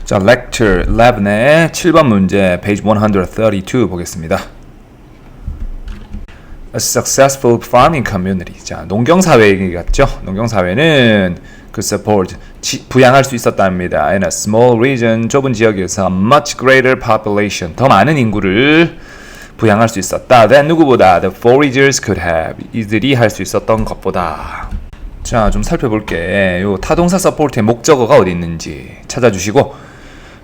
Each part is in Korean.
자, lecture 11의 7번 문제, page 132 보겠습니다. A successful farming community. 자, 농경사회 얘기 같죠? 농경사회는 그 support, 부양할 수 있었답니다. In a small region, 좁은 지역에서 much greater population, 더 많은 인구를 부양할 수 있었다. than 누구보다 the foragers could have, 이들이 할 수 있었던 것보다. 자, 좀 살펴볼게. 요 타동사 support의 목적어가 어디 있는지 찾아주시고,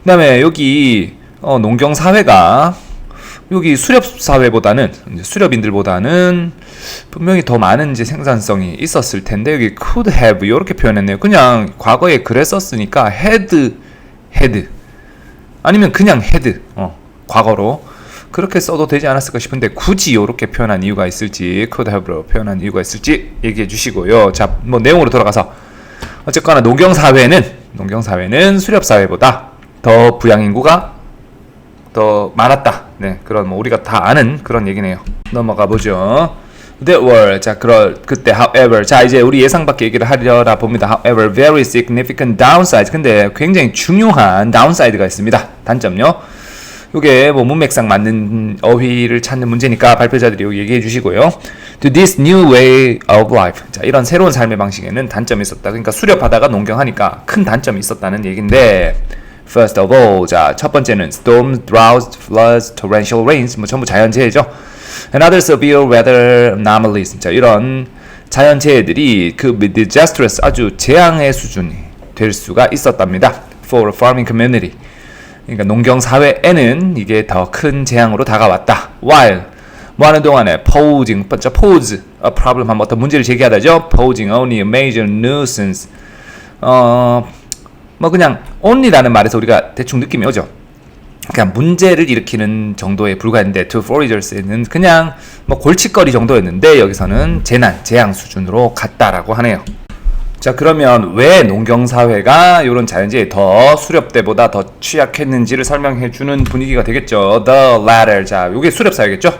그 다음에 여기 농경사회가 여기 수렵사회보다는 수렵인들보다는 분명히 더 많은 이제 생산성이 있었을 텐데 여기 could have 이렇게 표현했네요. 그냥 과거에 그랬었으니까 had 아니면 그냥 had 과거로 그렇게 써도 되지 않았을까 싶은데 굳이 이렇게 표현한 이유가 있을지 could have로 표현한 이유가 있을지 얘기해 주시고요. 자, 뭐 내용으로 돌아가서 어쨌거나 농경사회는 수렵사회보다 더 부양인구가 더 많았다. 네, 그런 뭐 우리가 다 아는 그런 얘기네요. 넘어가 보죠. That were, 자, 그때 however, 자, 이제 우리 예상 밖의 얘기를 하려라 봅니다. However, very significant downsides. 근데 굉장히 중요한 downside가 있습니다. 단점요. 이게 뭐 문맥상 맞는 어휘를 찾는 문제니까 발표자들이 여기 얘기해 주시고요. To this new way of life. 자, 이런 새로운 삶의 방식에는 단점이 있었다. 그러니까 수렵하다가 농경하니까 큰 단점이 있었다는 얘기인데, First of all, 자, 첫 번째는 storms, droughts, floods, torrential rains, 뭐 전부 자연재해죠. And other severe weather anomalies. 자, 이런 자연재해들이 그 disastrous, 아주 재앙의 수준이 될 수가 있었답니다. For a farming community. 그러니까 농경사회에는 이게 더 큰 재앙으로 다가왔다. While 뭐 하는 동안에 pose, a problem 하면 어떤 문제를 제기하다죠. Posing only a major nuisance. 뭐 그냥 only라는 말에서 우리가 대충 느낌이 오죠. 그냥 문제를 일으키는 정도에 불과했는데 to foragers는 그냥 뭐 골칫거리 정도였는데 여기서는 재앙 수준으로 갔다라고 하네요. 자, 그러면 왜 농경사회가 이런 자연재해에 더 수렵 때보다 더 취약했는지를 설명해주는 분위기가 되겠죠. The latter. 자, 이게 수렵사회겠죠.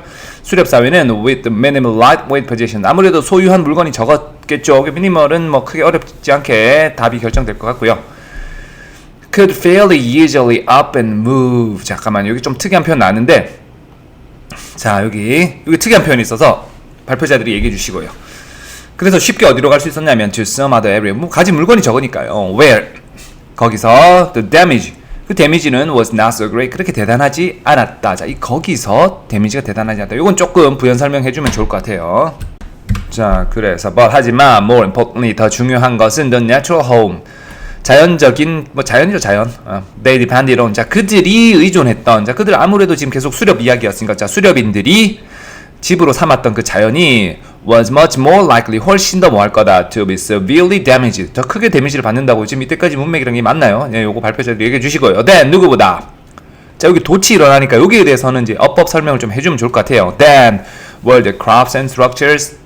수렵사회는 with minimal lightweight possession. 아무래도 소유한 물건이 적었겠죠. 미니멀은 뭐 크게 어렵지 않게 답이 결정될 것 같고요. Could fairly easily up and move. 잠깐만, 여기 좀 특이한 표현 나왔는데, 자, 여기 특이한 표현이 있어서 발표자들이 얘기해 주시고요. 그래서 쉽게 어디로 갈 수 있었냐면 to some other area. 뭐 가진 물건이 적으니까요. Where 거기서 the damage, 그 데미지는 was not so great. 그렇게 대단하지 않았다. 자, 이 거기서 데미지가 대단하지 않다. 이건 조금 부연 설명해 주면 좋을 것 같아요. 자, 그래서 하지만 more importantly 더 중요한 것은 the natural home. 자연적인, 뭐 자연이죠, 자연. They depended on. 자, 그들이 의존했던, 자, 그들 아무래도 지금 계속 수렵 이야기였으니까, 자, 수렵인들이 집으로 삼았던 그 자연이 was much more likely, 훨씬 더 뭐 할 거다, to be severely damaged. 더 크게 데미지를 받는다고 지금 이때까지 문맥이란 게 맞나요? 네, 요거 발표자들이 얘기해 주시고요. Then, 누구보다. 자, 여기 도치 일어나니까 여기에 대해서는 이제 어법 설명을 좀 해주면 좋을 것 같아요. Then, were the crops and structures.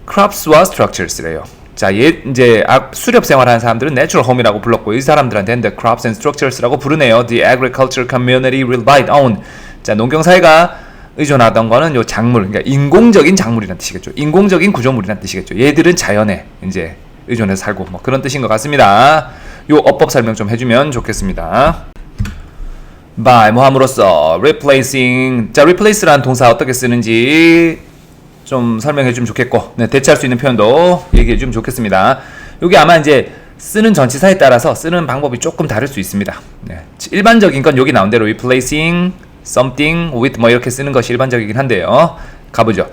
crops와 structures래요. 자, 이제 수렵 생활하는 사람들은 natural home이라고 불렀고 이 사람들한테는 the crops and structures라고 부르네요. The agriculture community relied on. 자, 농경사회가 의존하던 거는 요 작물, 그러니까 인공적인 작물이란 뜻이겠죠. 인공적인 구조물이란 뜻이겠죠. 얘들은 자연에 이제 의존해서 살고 뭐 그런 뜻인 것 같습니다. 요 어법 설명 좀 해주면 좋겠습니다. by 뭐 함으로써 replacing. 자, replace라는 동사 어떻게 쓰는지 좀 설명해 주면 좋겠고, 네, 대체할 수 있는 표현도 얘기해 주면 좋겠습니다. 여기 아마 이제 쓰는 전치사에 따라서 쓰는 방법이 조금 다를 수 있습니다. 네, 일반적인 건 여기 나온 대로 replacing something with 뭐 이렇게 쓰는 것이 일반적이긴 한데요. 가보죠.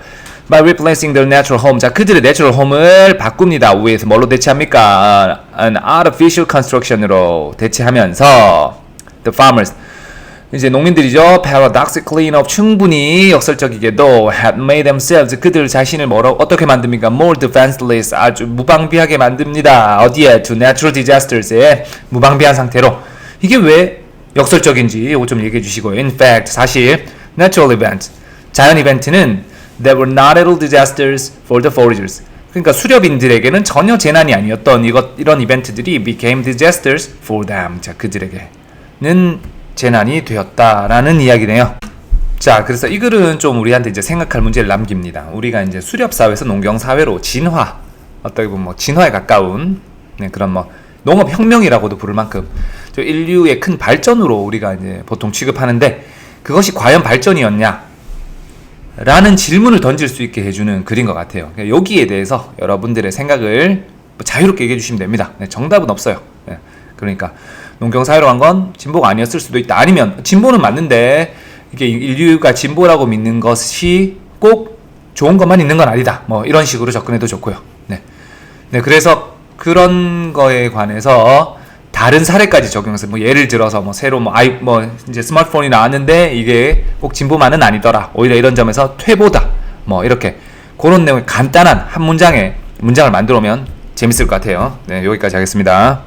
By replacing their natural home. 자, 그들의 natural home을 바꿉니다. with 뭘로 대체합니까? An artificial construction으로 대체하면서 the farmers. 이제 농민들이죠. paradoxically enough, 충분히 역설적이게도 had made themselves, 그들 자신을 어떻게 만듭니까? more defenseless, 아주 무방비하게 만듭니다. 어디에? to natural disasters에 무방비한 상태로. 이게 왜 역설적인지 이거 좀 얘기해 주시고요. In fact, 사실 natural events, 자연 이벤트는 they were not at all disasters for the foragers. 그러니까 수렵인들에게는 전혀 재난이 아니었던 이런 이벤트들이 became disasters for them. 자, 그들에게는 재난이 되었다라는 이야기네요. 자, 그래서 이 글은 좀 우리한테 이제 생각할 문제를 남깁니다. 우리가 이제 수렵사회에서 농경사회로 진화, 어떻게 보면 뭐 진화에 가까운 그런 뭐 농업혁명이라고도 부를 만큼 저 인류의 큰 발전으로 우리가 이제 보통 취급하는데 그것이 과연 발전이었냐? 라는 질문을 던질 수 있게 해주는 글인 것 같아요. 여기에 대해서 여러분들의 생각을 자유롭게 얘기해 주시면 됩니다. 네, 정답은 없어요. 네, 그러니까 농경사회로 간 건 진보가 아니었을 수도 있다. 아니면 진보는 맞는데 이게 인류가 진보라고 믿는 것이 꼭 좋은 것만 있는 건 아니다. 뭐 이런 식으로 접근해도 좋고요. 네, 네, 그래서 그런 거에 관해서 다른 사례까지 적용해서 뭐 예를 들어서 뭐 새로 뭐 이제 스마트폰이 나왔는데 이게 꼭 진보만은 아니더라. 오히려 이런 점에서 퇴보다. 뭐 이렇게 그런 내용의 간단한 한 문장을 만들어 오면 재밌을 것 같아요. 네, 여기까지 하겠습니다.